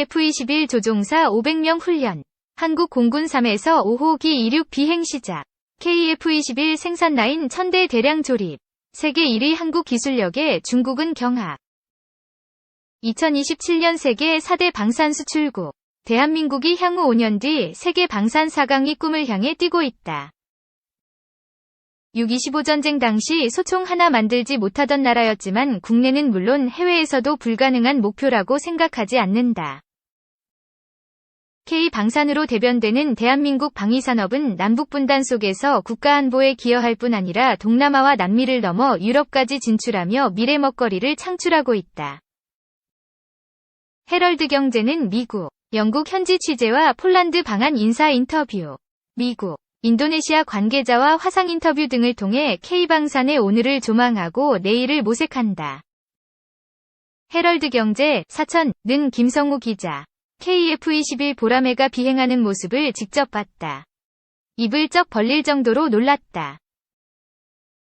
KF-21 조종사 500명 훈련. 한국 공군 3에서 5호기 이륙 비행 시작. KF-21 생산 라인 1000대 대량 조립. 세계 1위 한국 기술력에 중국은 경악. 2027년 세계 4대 방산 수출국. 대한민국이 향후 5년 뒤 세계 방산 4강의 꿈을 향해 뛰고 있다. 6.25 전쟁 당시 소총 하나 만들지 못하던 나라였지만 국내는 물론 해외에서도 불가능한 목표라고 생각하지 않는다. K방산으로 대변되는 대한민국 방위산업은 남북분단 속에서 국가안보에 기여할 뿐 아니라 동남아와 남미를 넘어 유럽까지 진출하며 미래 먹거리를 창출하고 있다. 헤럴드 경제는 미국, 영국 현지 취재와 폴란드 방한 인사 인터뷰, 미국, 인도네시아 관계자와 화상 인터뷰 등을 통해 K방산의 오늘을 조망하고 내일을 모색한다. 헤럴드 경제, 사천는 김성우 기자. KF-21 보라매가 비행하는 모습을 직접 봤다. 입을 쩍 벌릴 정도로 놀랐다.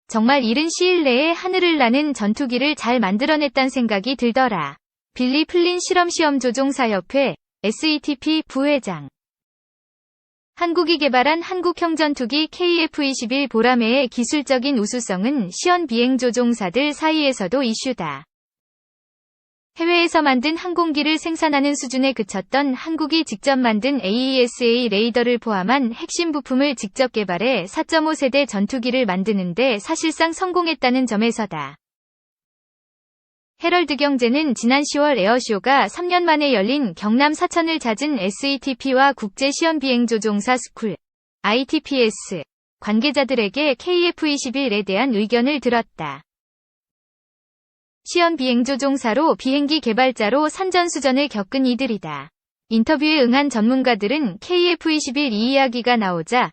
정말 이른 시일 내에 하늘을 나는 전투기를 잘 만들어냈단 생각이 들더라. 빌리 플린 실험시험조종사협회 SETP 부회장. 한국이 개발한 한국형 전투기 KF-21 보라매의 기술적인 우수성은 시연비행조종사들 사이에서도 이슈다. 해외에서 만든 항공기를 생산하는 수준에 그쳤던 한국이 직접 만든 AESA 레이더를 포함한 핵심 부품을 직접 개발해 4.5세대 전투기를 만드는데 사실상 성공했다는 점에서다. 헤럴드 경제는 지난 10월 에어쇼가 3년 만에 열린 경남 사천을 찾은 SETP와 국제시연비행조종사 스쿨, ITPS, 관계자들에게 KF-21에 대한 의견을 들었다. 시연비행조종사로 비행기 개발자로 산전수전을 겪은 이들이다. 인터뷰에 응한 전문가들은 KF-21 이 이야기가 나오자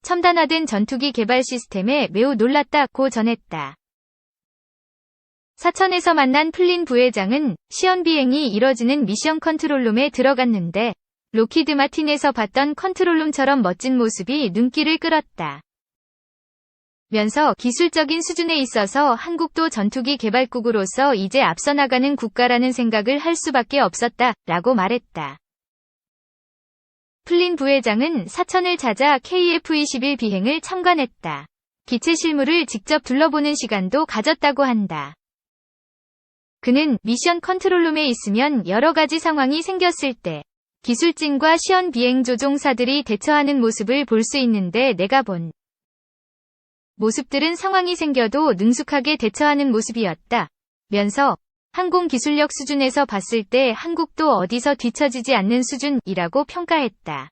첨단화된 전투기 개발 시스템에 매우 놀랐다고 전했다. 사천에서 만난 플린 부회장은 시연비행이 이뤄지는 미션 컨트롤룸에 들어갔는데 로키드 마틴에서 봤던 컨트롤룸처럼 멋진 모습이 눈길을 끌었다. 면서 기술적인 수준에 있어서 한국도 전투기 개발국으로서 이제 앞서 나가는 국가라는 생각을 할 수밖에 없었다 라고 말했다. 플린 부회장은 사천을 찾아 KF-21 비행을 참관했다. 기체 실물을 직접 둘러보는 시간도 가졌다고 한다. 그는 미션 컨트롤룸에 있으면 여러 가지 상황이 생겼을 때 기술진과 시연비행조종사들이 대처하는 모습을 볼 수 있는데 내가 본 모습들은 상황이 생겨도 능숙하게 대처하는 모습이었다. 면서 항공기술력 수준에서 봤을 때 한국도 어디서 뒤처지지 않는 수준이라고 평가했다.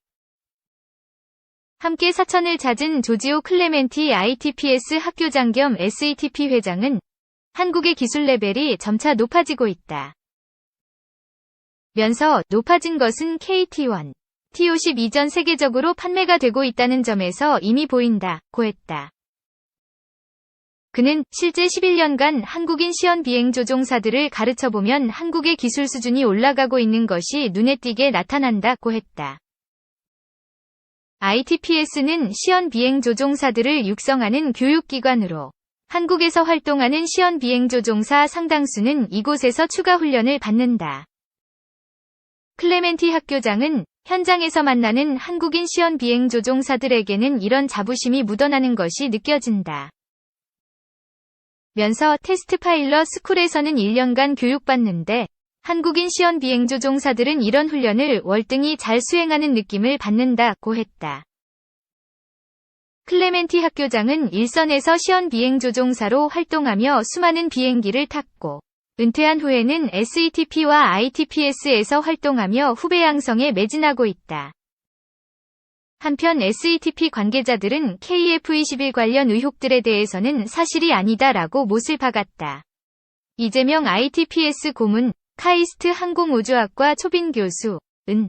함께 사천을 찾은 조지오 클레멘티 ITPS 학교장 겸 SETP 회장은 한국의 기술 레벨이 점차 높아지고 있다. 면서 높아진 것은 KT-1, T-50 이전 세계적으로 판매가 되고 있다는 점에서 이미 보인다고 했다. 그는 실제 11년간 한국인 시연비행조종사들을 가르쳐보면 한국의 기술 수준이 올라가고 있는 것이 눈에 띄게 나타난다고 했다. ITPS는 시연비행조종사들을 육성하는 교육기관으로 한국에서 활동하는 시연비행조종사 상당수는 이곳에서 추가 훈련을 받는다. 클레멘티 학교장은 현장에서 만나는 한국인 시연비행조종사들에게는 이런 자부심이 묻어나는 것이 느껴진다. 면서 테스트 파일럿 스쿨에서는 1년간 교육받는데 한국인 시연비행조종사들은 이런 훈련을 월등히 잘 수행하는 느낌을 받는다고 했다. 클레멘티 학교장은 일선에서 시연비행조종사로 활동하며 수많은 비행기를 탔고 은퇴한 후에는 SETP와 ITPS에서 활동하며 후배 양성에 매진하고 있다. 한편 SETP 관계자들은 KF-21 관련 의혹들에 대해서는 사실이 아니다라고 못을 박았다. 이재명 ITPS 고문, 카이스트 항공우주학과 초빈 교수은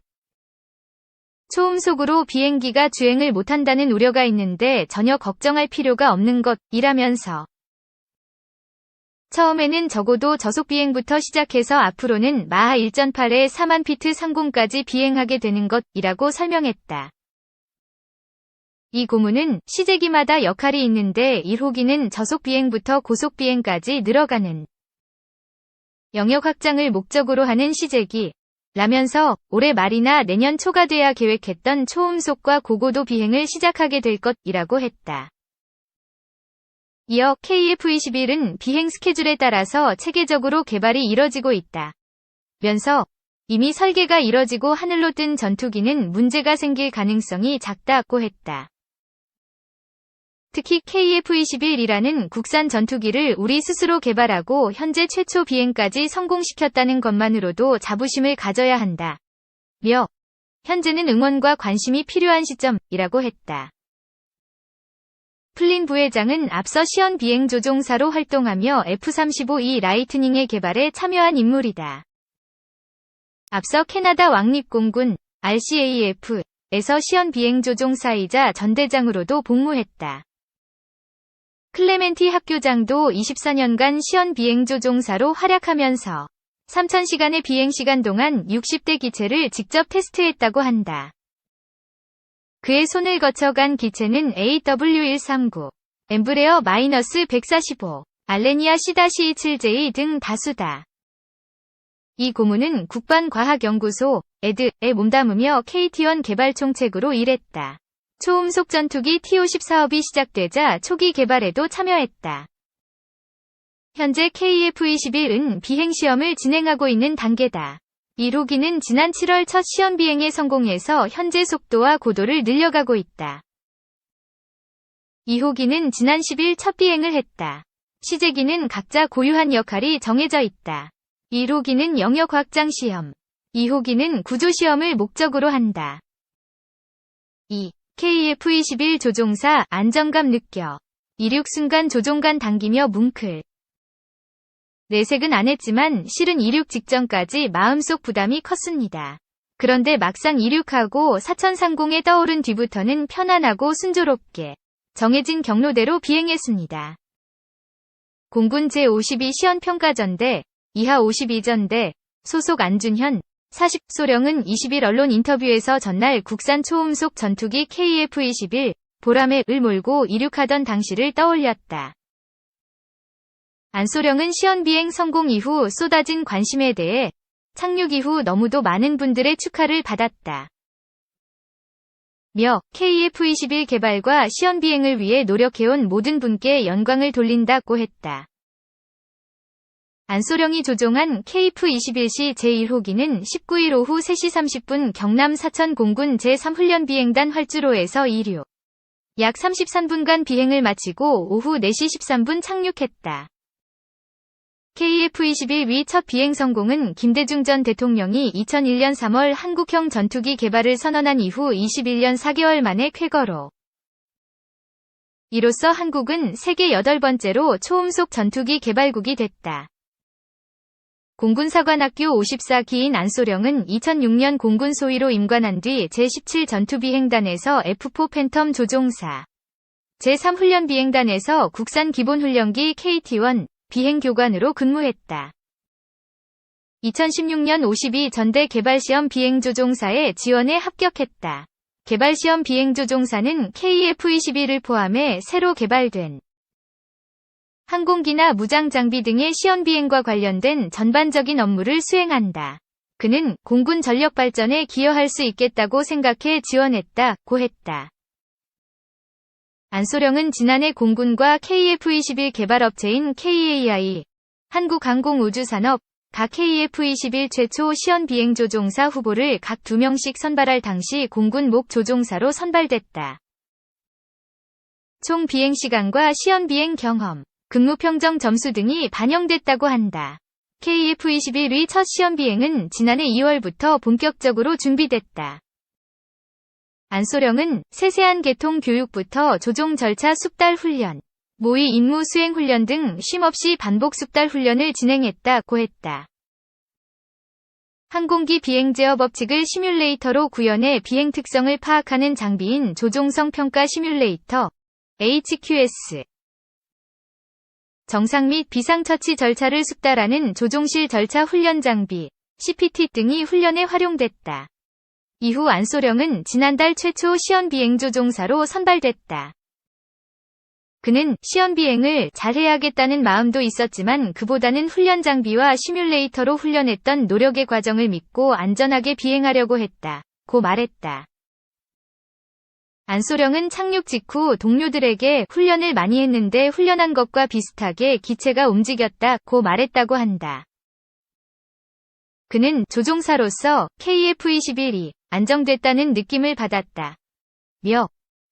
초음속으로 비행기가 주행을 못한다는 우려가 있는데 전혀 걱정할 필요가 없는 것이라면서 처음에는 적어도 저속비행부터 시작해서 앞으로는 마하 1.8에 4만 피트 상공까지 비행하게 되는 것이라고 설명했다. 이 고문은 시제기마다 역할이 있는데 1호기는 저속비행부터 고속비행까지 늘어가는 영역 확장을 목적으로 하는 시제기, 라면서 올해 말이나 내년 초가 돼야 계획했던 초음속과 고고도 비행을 시작하게 될 것이라고 했다. 이어 KF-21은 비행 스케줄에 따라서 체계적으로 개발이 이뤄지고 있다. 면서 이미 설계가 이뤄지고 하늘로 뜬 전투기는 문제가 생길 가능성이 작다고 했다. 특히 KF-21이라는 국산 전투기를 우리 스스로 개발하고 현재 최초 비행까지 성공시켰다는 것만으로도 자부심을 가져야 한다. 며 현재는 응원과 관심이 필요한 시점이라고 했다. 플린 부회장은 앞서 시연 비행 조종사로 활동하며 F-35E 라이트닝의 개발에 참여한 인물이다. 앞서 캐나다 왕립공군 RCAF에서 시연 비행 조종사이자 전대장으로도 복무했다. 클레멘티 학교장도 24년간 시연 비행 조종사로 활약하면서 3,000시간의 비행시간 동안 60대 기체를 직접 테스트했다고 한다. 그의 손을 거쳐간 기체는 AW139, 엠브레어 -145, 알레니아 C-27J 등 다수다. 이 고문은 국방과학연구소 에드에 몸담으며 KT-1 개발 총책으로 일했다. 초음속 전투기 TO-10 사업이 시작되자 초기 개발에도 참여했다. 현재 KF-21은 비행시험을 진행하고 있는 단계다. 1호기는 지난 7월 첫 시험 비행에 성공해서 현재 속도와 고도를 늘려가고 있다. 2호기는 지난 10일 첫 비행을 했다. 시제기는 각자 고유한 역할이 정해져 있다. 1호기는 영역 확장 시험, 2호기는 구조 시험을 목적으로 한다. 2. KF-21 조종사 안정감 느껴. 이륙 순간 조종관 당기며 뭉클. 내색은 안 했지만 실은 이륙 직전까지 마음속 부담이 컸습니다. 그런데 막상 이륙하고 사천상공에 떠오른 뒤부터는 편안하고 순조롭게 정해진 경로대로 비행했습니다. 공군 제52 시연평가전대, 이하 52전대, 소속 안준현, 40, 소령은 20일 언론 인터뷰에서 전날 국산 초음속 전투기 KF-21, 보라매를 몰고 이륙하던 당시를 떠올렸다. 안소령은 시연비행 성공 이후 쏟아진 관심에 대해 착륙 이후 너무도 많은 분들의 축하를 받았다. 며 KF-21 개발과 시연비행을 위해 노력해온 모든 분께 영광을 돌린다고 했다. 안소령이 조종한 KF-21시 제1호기는 19일 오후 3시 30분 경남 사천 공군 제3훈련비행단 활주로에서 이륙. 약 33분간 비행을 마치고 오후 4시 13분 착륙했다. KF-21위 첫 비행 성공은 김대중 전 대통령이 2001년 3월 한국형 전투기 개발을 선언한 이후 21년 4개월 만의 쾌거로. 이로써 한국은 세계 8번째로 초음속 전투기 개발국이 됐다. 공군사관학교 54기인 안소령은 2006년 공군 소위로 임관한 뒤 제17 전투비행단에서 F4 팬텀 조종사, 제3훈련비행단에서 국산 기본훈련기 KT-1 비행교관으로 근무했다. 2016년 52전대 개발시험 비행조종사의 지원에 합격했다. 개발시험 비행조종사는 KF-21을 포함해 새로 개발된 항공기나 무장장비 등의 시연비행과 관련된 전반적인 업무를 수행한다. 그는 공군 전력 발전에 기여할 수 있겠다고 생각해 지원했다고 했다. 안소령은 지난해 공군과 KF-21 개발업체인 KAI, 한국항공우주산업, 각 KF-21 최초 시연비행조종사 후보를 각 2명씩 선발할 당시 공군 목 조종사로 선발됐다. 총 비행시간과 시연비행 경험, 근무평정 점수 등이 반영됐다고 한다. KF-21의 첫 시연비행은 지난해 2월부터 본격적으로 준비됐다. 안소령은 세세한 계통 교육부터 조종 절차 숙달 훈련, 모의 임무 수행 훈련 등 쉼없이 반복 숙달 훈련을 진행했다고 했다. 항공기 비행 제어 법칙을 시뮬레이터로 구현해 비행 특성을 파악하는 장비인 조종성 평가 시뮬레이터, HQS. 정상 및 비상처치 절차를 숙달하는 조종실 절차 훈련 장비, CPT 등이 훈련에 활용됐다. 이후 안소령은 지난달 최초 시연 비행조종사로 선발됐다. 그는 시험 비행을 잘해야겠다는 마음도 있었지만 그보다는 훈련 장비와 시뮬레이터로 훈련했던 노력의 과정을 믿고 안전하게 비행하려고 했다. 고 말했다. 안소령은 착륙 직후 동료들에게 훈련을 많이 했는데 훈련한 것과 비슷하게 기체가 움직였다. 고 말했다고 한다. 그는 조종사로서 KF-21이 안정됐다는 느낌을 받았다. 며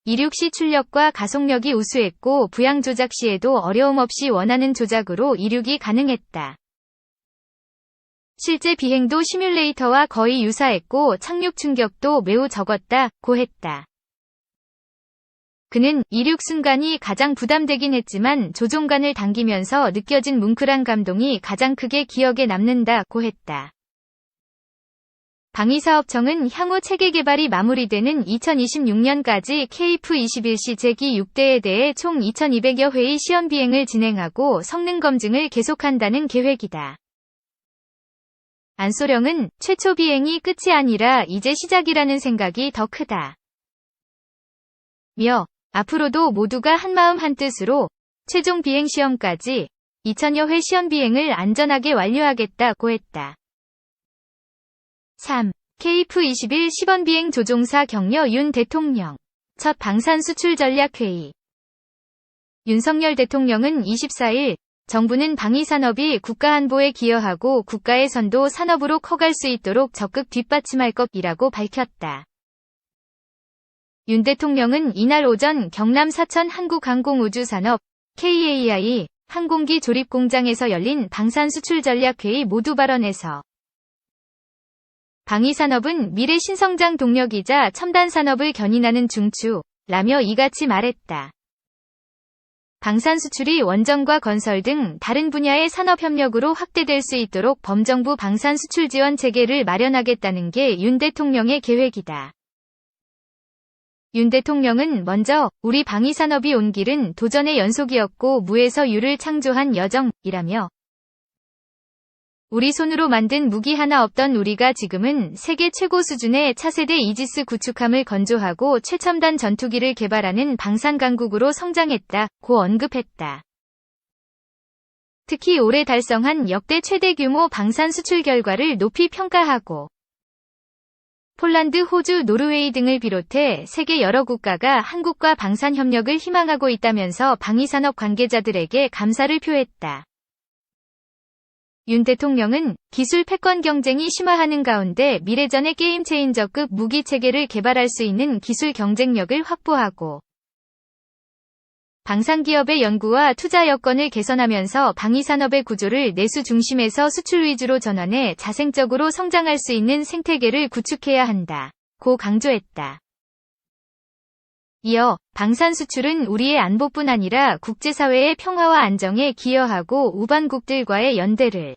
이륙 시 출력과 가속력이 우수했고 부양 조작 시에도 어려움 없이 원하는 조작으로 이륙이 가능했다. 실제 비행도 시뮬레이터와 거의 유사했고 착륙 충격도 매우 적었다. 고 했다. 그는 이륙 순간이 가장 부담되긴 했지만 조종관을 당기면서 느껴진 뭉클한 감동이 가장 크게 기억에 남는다. 고 했다. 방위사업청은 향후 체계 개발이 마무리되는 2026년까지 KF-21C 제기 6대에 대해 총 2200여 회의 시험 비행을 진행하고 성능 검증을 계속한다는 계획이다. 안소령은 최초 비행이 끝이 아니라 이제 시작이라는 생각이 더 크다. 며 앞으로도 모두가 한마음 한뜻으로 최종 비행 시험까지 2000여 회 시험 비행을 안전하게 완료하겠다고 했다. 3. KF-21 시범 비행 조종사 격려 윤 대통령. 첫 방산 수출 전략 회의. 윤석열 대통령은 24일 정부는 방위산업이 국가안보에 기여하고 국가의 선도 산업으로 커갈 수 있도록 적극 뒷받침할 것이라고 밝혔다. 윤 대통령은 이날 오전 경남 사천 한국항공우주산업 KAI 항공기 조립 공장에서 열린 방산 수출 전략 회의 모두 발언에서 방위산업은 미래 신성장 동력이자 첨단 산업을 견인하는 중추라며 이같이 말했다. 방산 수출이 원전과 건설 등 다른 분야의 산업 협력으로 확대될 수 있도록 범정부 방산 수출 지원 체계를 마련하겠다는 게 윤 대통령의 계획이다. 윤 대통령은 먼저 우리 방위산업이 온 길은 도전의 연속이었고 무에서 유를 창조한 여정이라며 우리 손으로 만든 무기 하나 없던 우리가 지금은 세계 최고 수준의 차세대 이지스 구축함을 건조하고 최첨단 전투기를 개발하는 방산 강국으로 성장했다고 언급했다. 특히 올해 달성한 역대 최대 규모 방산 수출 결과를 높이 평가하고 폴란드, 호주, 노르웨이 등을 비롯해 세계 여러 국가가 한국과 방산 협력을 희망하고 있다면서 방위산업 관계자들에게 감사를 표했다. 윤 대통령은 기술 패권 경쟁이 심화하는 가운데 미래전의 게임 체인저급 무기 체계를 개발할 수 있는 기술 경쟁력을 확보하고 방산기업의 연구와 투자 여건을 개선하면서 방위산업의 구조를 내수 중심에서 수출 위주로 전환해 자생적으로 성장할 수 있는 생태계를 구축해야 한다고 강조했다. 이어 방산 수출은 우리의 안보뿐 아니라 국제사회의 평화와 안정에 기여하고 우방국들과의 연대를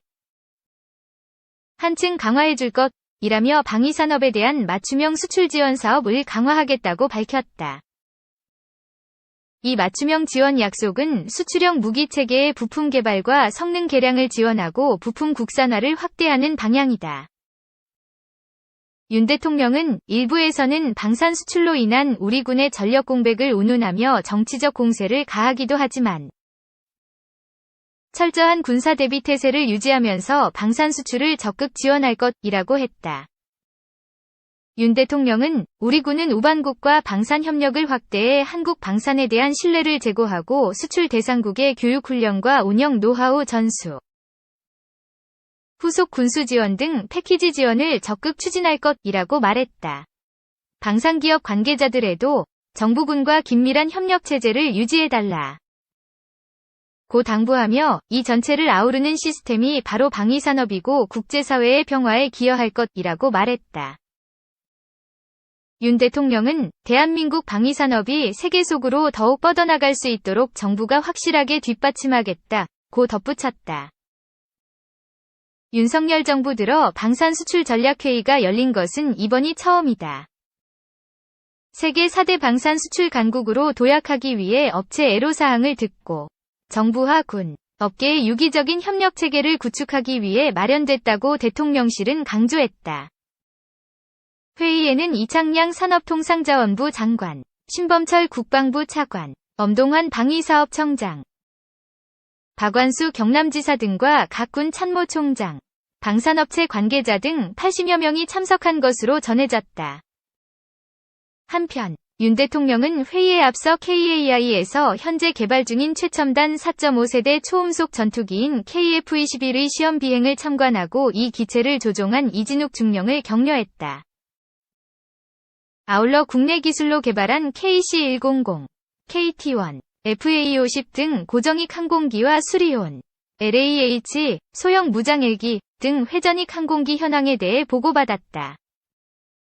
한층 강화해줄 것이라며 방위산업에 대한 맞춤형 수출 지원 사업을 강화하겠다고 밝혔다. 이 맞춤형 지원 약속은 수출형 무기체계의 부품 개발과 성능 개량을 지원하고 부품 국산화를 확대하는 방향이다. 윤 대통령은 일부에서는 방산 수출로 인한 우리 군의 전력 공백을 운운하며 정치적 공세를 가하기도 하지만 철저한 군사 대비 태세를 유지하면서 방산 수출을 적극 지원할 것이라고 했다. 윤 대통령은 우리 군은 우방국과 방산 협력을 확대해 한국 방산에 대한 신뢰를 제고하고 수출 대상국의 교육 훈련과 운영 노하우 전수, 후속 군수 지원 등 패키지 지원을 적극 추진할 것이라고 말했다. 방산기업 관계자들에도 정부군과 긴밀한 협력 체제를 유지해달라 고 당부하며 이 전체를 아우르는 시스템이 바로 방위산업이고 국제사회의 평화에 기여할 것이라고 말했다. 윤 대통령은 대한민국 방위산업이 세계 속으로 더욱 뻗어나갈 수 있도록 정부가 확실하게 뒷받침하겠다고 덧붙였다. 윤석열 정부 들어 방산 수출 전략회의가 열린 것은 이번이 처음이다. 세계 4대 방산 수출 강국으로 도약하기 위해 업체 애로사항을 듣고 정부와 군, 업계의 유기적인 협력 체계를 구축하기 위해 마련됐다고 대통령실은 강조했다. 회의에는 이창양 산업통상자원부 장관, 신범철 국방부 차관, 엄동환 방위사업청장, 박완수 경남지사 등과 각 군 참모총장, 방산업체 관계자 등 80여 명이 참석한 것으로 전해졌다. 한편 윤 대통령은 회의에 앞서 KAI에서 현재 개발 중인 최첨단 4.5세대 초음속 전투기인 KF-21의 시험 비행을 참관하고 이 기체를 조종한 이진욱 중령을 격려했다. 아울러 국내 기술로 개발한 KC-100, KT-1, FA-50 등 고정익 항공기와 수리온, LAH, 소형 무장 헬기 등 회전익 항공기 현황에 대해 보고받았다.